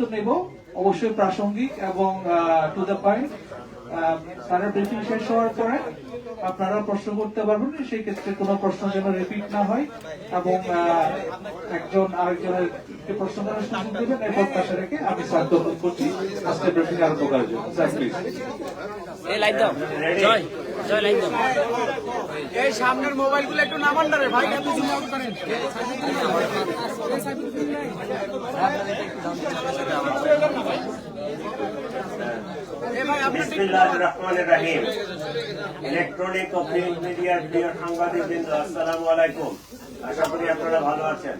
উত্তর নেব, অবশ্যই প্রাসঙ্গিক এবং টু দ্য পয়েন্ট। স্যারের ব্রিফিং শেষ হওয়ার পরে আপনারা প্রশ্ন করতে পারবেন, সেই ক্ষেত্রে কোনো প্রশ্ন যেন রিপিট না হয় এবং একজন আরেকজনের প্রশ্ন করার সুযোগ দেবেন। এই প্রত্যাশা রেখে আমি স্যারকে অনুরোধ করছি আজকে ব্রিফিং আরম্ভ করার জন্য। Sir please. এই সামনের মোবাইলগুলো একটু নামান না রে ভাই, এত জুম আউট করেন। বিসমিল্লাহির রহমানির রহিম। ইলেকট্রনিক ও প্রিন্ট মিডিয়ার প্রিয় সাংবাদিকবৃন্দ, আসসালামু আলাইকুম। আশা করি আপনারা ভালো আছেন।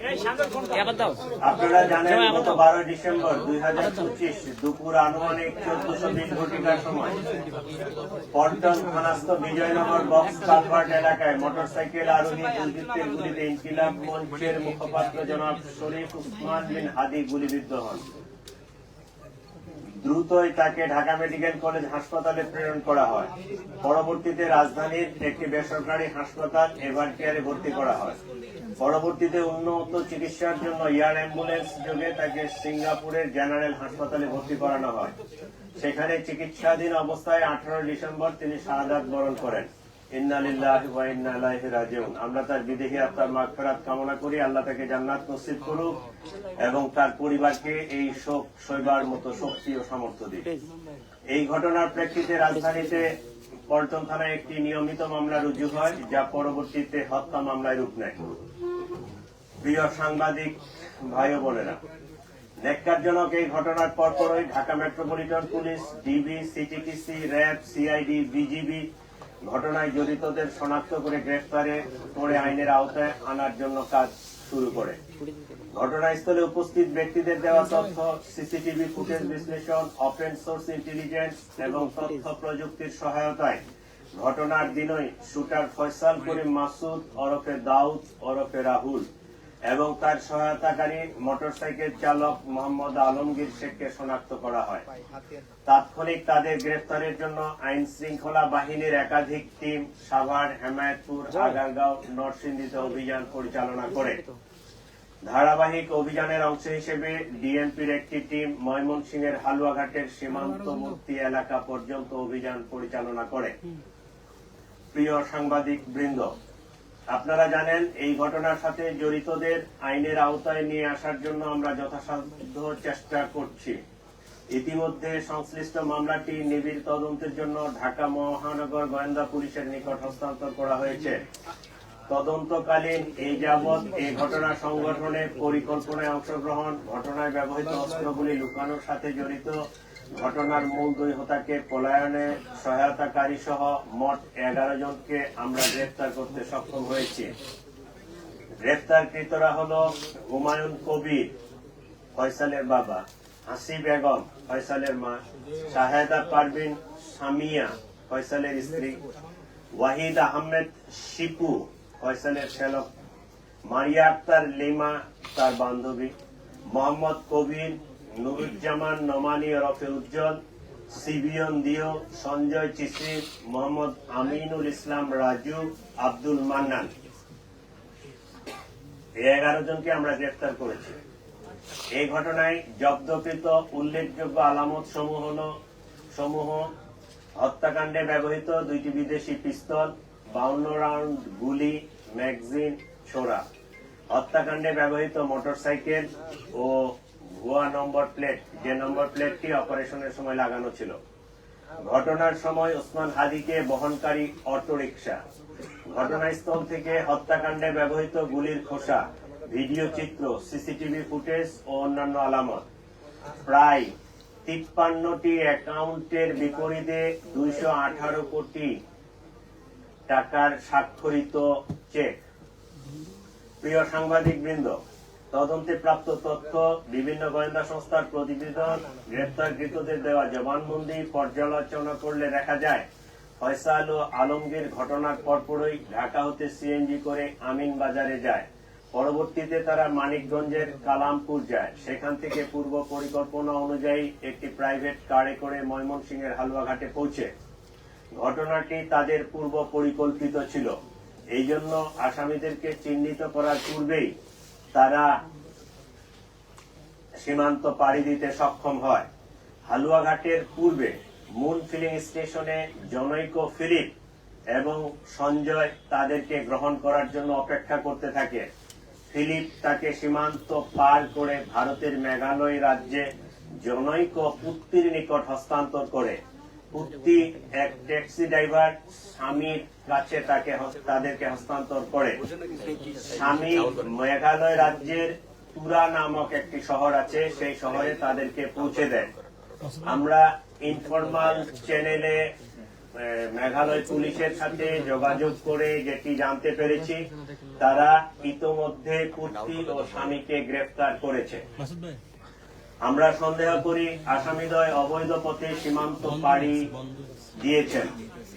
আপনারা জানেন গত 12 ডিসেম্বর 2025 দুপুর আনুমানিক 14:20 ঘটিকার সময় পল্টন থানাস্থ বিজয়নগর বক্স কালভার্ট এলাকায় মোটরসাইকেল আরোহী দুর্বৃত্তের গুলিতে ইনকিলাব মঞ্চের মুখপাত্র জনাব শরীফ উসমান বিন হাদি গুলিবিদ্ধ হন। দ্রুতই তাকে ঢাকা মেডিকেল কলেজ হাসপাতালে প্রেরণ করা হয়। পরবর্তীতে রাজধানীর একটি বেসরকারি হাসপাতাল এভারকেয়ারে ভর্তি করা হয়। পরবর্তীতে উন্নত চিকিৎসার জন্য এয়ার অ্যাম্বুলেন্স যোগে তাকে সিঙ্গাপুরের জেনারেল হাসপাতালে ভর্তি করানো হয়। সেখানে চিকিৎসাধীন অবস্থায় 18 ডিসেম্বর তিনি শাহাদাত বরণ করেন। ইন্না লিল্লাহি ওয়া ইন্না ইলাইহি রাজিউন। আমরা তার বিদেহী আত্মার মাগফিরাত কামনা করি। আল্লাহ তাকে জান্নাত নসিব করুক এবং তার পরিবারকে এই শোক সইবার মতো শক্তি ও সামর্থ্য দিক। এই ঘটনার প্রেক্ষিতে রাজধানীতে পল্টন থানায় একটি নিয়মিত মামলা রুজু হয়, যা পরবর্তীতে হত্যা মামলায় রূপ নেয়। প্রিয় সাংবাদিক ভাই ও বোনেরা, ন্যাক্কারজনক এই ঘটনার পরপরই Dhaka metropolitan police, DB, CTTC, RAB, CID, BGB ঘটনায় জড়িতদের শনাক্ত করে গ্রেফতারে করে আইনের আওতায় আনার জন্য কাজ শুরু করে। ঘটনাস্থলে উপস্থিত ব্যক্তিদের দেওয়া তথ্য, সিসিটিভি ফুটেজ বিশ্লেষণ, ওপেন সোর্স ইন্টেলিজেন্স এবং তথ্য প্রযুক্তির সহায়তায় ঘটনার দিনই শুটার ফয়সাল করিম মাসুদ ওরফে দাউদ ওরফে রাহুল এবং তার সহায়তাকারী মোটরসাইকেল চালক মোহাম্মদ আলমগীর শেখকে শনাক্ত করা হয়। তাৎক্ষণিক তাদের গ্রেফতারের জন্য আইন শৃঙ্খলা বাহিনীর একাধিক টিম সাভার, হেমায়েতপুর, আগারগাঁও, নরসিংদীতে অভিযান পরিচালনা করে। ধারাবাহিক অভিযানের অংশ হিসেবে ডিএমপির একটি টিম ময়মনসিংহের হালুয়াঘাটের সীমান্তবর্তী এলাকা পর্যন্ত অভিযান পরিচালনা করে। প্রিয় সাংবাদিক বৃন্দ, আপনারা জানেন এই ঘটনার সাথে জড়িতদের আইনের আওতায় নিয়ে আসার জন্য আমরা যথাসাধ্য চেষ্টা করছি। ইতিমধ্যে সংশ্লিষ্ট মামলাটি নিবিড় তদন্তের জন্য ঢাকা মহানগর গোয়েন্দা পুলিশের নিকট হস্তান্তর করা হয়েছে। তদন্তকালীন এই যাবৎ এই ঘটনা সংগঠনে পরিকল্পনায় অংশগ্রহণ, ঘটনায় ব্যবহৃত অস্ত্রগুলি লুকানোর সাথে জড়িত, ঘটনার মূল দুই হোতাকে পলায়নে সহায়তাকারী সহ মোট 11 জনকে আমরা গ্রেফতার করতে সক্ষম হয়েছি। গ্রেফতারকৃতরা হল হুমায়ুন কবির, ফয়সালের বাবা; হাসি বেগম, ফয়সালের মা; শাহেদা পারভিন সামিয়া, ফয়সালের স্ত্রী; ওয়াহিদ আহমেদ শিপু, ফয়সালের শ্যালক; মারিয়া আক্তার লিমা, তার বান্ধবী; মোহাম্মদ কবির, নুরুজ্জামান নোমানী ওরফে উজ্জ্বল, সিবিয়ন দিও, সঞ্জয় চিসি, মোহাম্মদ আমিনুল ইসলাম রাজু, আব্দুল মান্নান। এই 11 জনকে আমরা গ্রেফতার করেছি। এই ঘটনায় জব্দকৃত উল্লেখযোগ্য আলামত সমূহ: হত্যাকাণ্ডে ব্যবহৃত 2টি বিদেশি পিস্তল, 52 রাউন্ড গুলি, ম্যাগজিন, ছোরা; হত্যাকাণ্ডে ব্যবহৃত মোটরসাইকেল ও ভুয়া নম্বর প্লেট, যে নম্বর প্লেটটি অপারেশনের সময় লাগানো ছিল; ঘটনার সময় ওসমান হাদিকে বহনকারী অটোরিকশা; ঘটনাস্থল থেকে হত্যাকাণ্ডে ব্যবহৃত গুলির খোসা, ভিডিও চিত্র, সিসিটিভি ফুটেজ ও অন্যান্য আলামত; প্রায় 53টি অ্যাকাউন্টের বিপরীতে 218 কোটি টাকার স্বাক্ষরিত চেক। প্রিয় সাংবাদিক বৃন্দ, তদন্তে প্রাপ্ত তথ্য, বিভিন্ন গোয়েন্দা সংস্থার প্রতিবেদন, গ্রেফতারকৃতদের দেওয়া জবানবন্দি পর্যালোচনা করলে দেখা যায় ফয়সাল ও আলমগীর ঘটনার পরপরই ঢাকা হতে সিএনজি করে আমিন বাজারে যায়। পরবর্তীতে তারা মানিকগঞ্জের কালামপুর যায়। সেখান থেকে পূর্ব পরিকল্পনা অনুযায়ী একটি প্রাইভেট কারে করে ময়মনসিংহের হালুয়াঘাটে পৌঁছে। ঘটনাটি তাদের পূর্ব পরিকল্পিত ছিল। এই জন্য আসামিদেরকে চিহ্নিত করার পূর্বেই তারা সীমান্ত পাড়ি দিতে সক্ষম হয়। হালুয়াঘাটের পূর্বে মুন ফিলিং স্টেশনে জনৈক ফিলিপ এবং সঞ্জয় তাদেরকে গ্রহণ করার জন্য অপেক্ষা করতে থাকে। ফিলিপ তাকে সীমান্ত পার করে ভারতের মেঘালয় রাজ্যে জনৈক পুত্তির নিকট হস্তান্তর করে। পুত্তি এক ট্যাক্সি ড্রাইভার স্বামীর কাছে তাদেরকে হস্তান্তর করে। স্বামী মেঘালয় রাজ্যের তুরা নামক একটি শহর আছে, সেই শহরে তাদেরকে পৌঁছে দেয়। আমরা ইনফরমাল চ্যানেলে মেঘালয় পুলিশের সাথে যোগাযোগ করে যেটি জানতে পেরেছি, তারা ইতোমধ্যে পুত্তি ও স্বামীকে গ্রেফতার করেছে। আমরা সন্দেহ করি আসামিদ্বয় অবৈধ পথে সীমান্ত পাড়ি দিয়েছেন।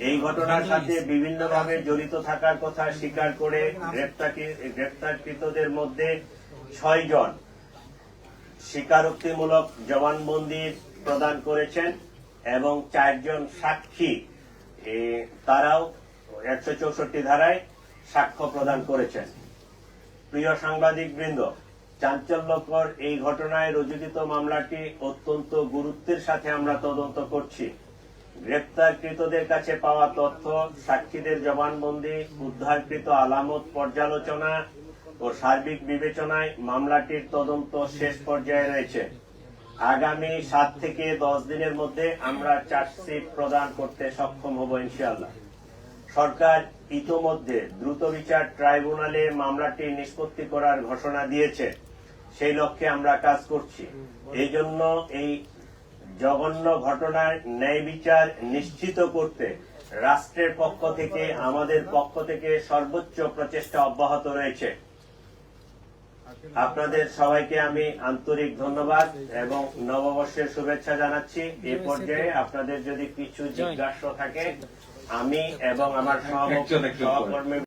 এই ঘটনার সাথে বিভিন্নভাবে জড়িত থাকার কথা স্বীকার করে গ্রেফতারকৃতদের মধ্যে 6 জন স্বীকারোক্তিমূলক জবানবন্দি প্রদান করেছেন এবং 4 জন সাক্ষী তারাও 164 ধারায় সাক্ষ্য প্রদান করেছেন। প্রিয় সাংবাদিক বৃন্দ, চাঞ্চল্যকর এই ঘটনায় রুজুকৃত মামলাটি অত্যন্ত গুরুত্বের সাথে আমরা তদন্ত করছি। গ্রেপ্তারকৃতদের কাছে পাওয়া তথ্য, সাক্ষীদের জবানবন্দি, উদ্ধারকৃত আলামত পর্যালোচনা ও সার্বিক বিবেচনায় মামলাটির তদন্ত শেষ পর্যায়ে রয়েছে। আগামী 7 থেকে 10 দিনের মধ্যে আমরা চার্জশিট প্রদান করতে সক্ষম হব ইনশাআল্লাহ। সরকার ইতোমধ্যে দ্রুত বিচার ট্রাইব্যুনালে মামলাটি নিষ্পত্তি করার ঘোষণা দিয়েছে। সেই লক্ষ্যে আমরা কাজ করছি। এই জন্য এই জঘন্য ঘটনার ন্যায় বিচার নিশ্চিত করতে রাষ্ট্রের পক্ষ থেকে, আমাদের পক্ষ থেকে সর্বোচ্চ প্রচেষ্টা অব্যাহত রয়েছে। আপনাদের সবাইকে আমি আন্তরিক ধন্যবাদ এবং নববর্ষের শুভেচ্ছা জানাচ্ছি। এই পর্যায়ে আপনাদের যদি কিছু জিজ্ঞাসা থাকে, আমি এবং আমার সহকর্মী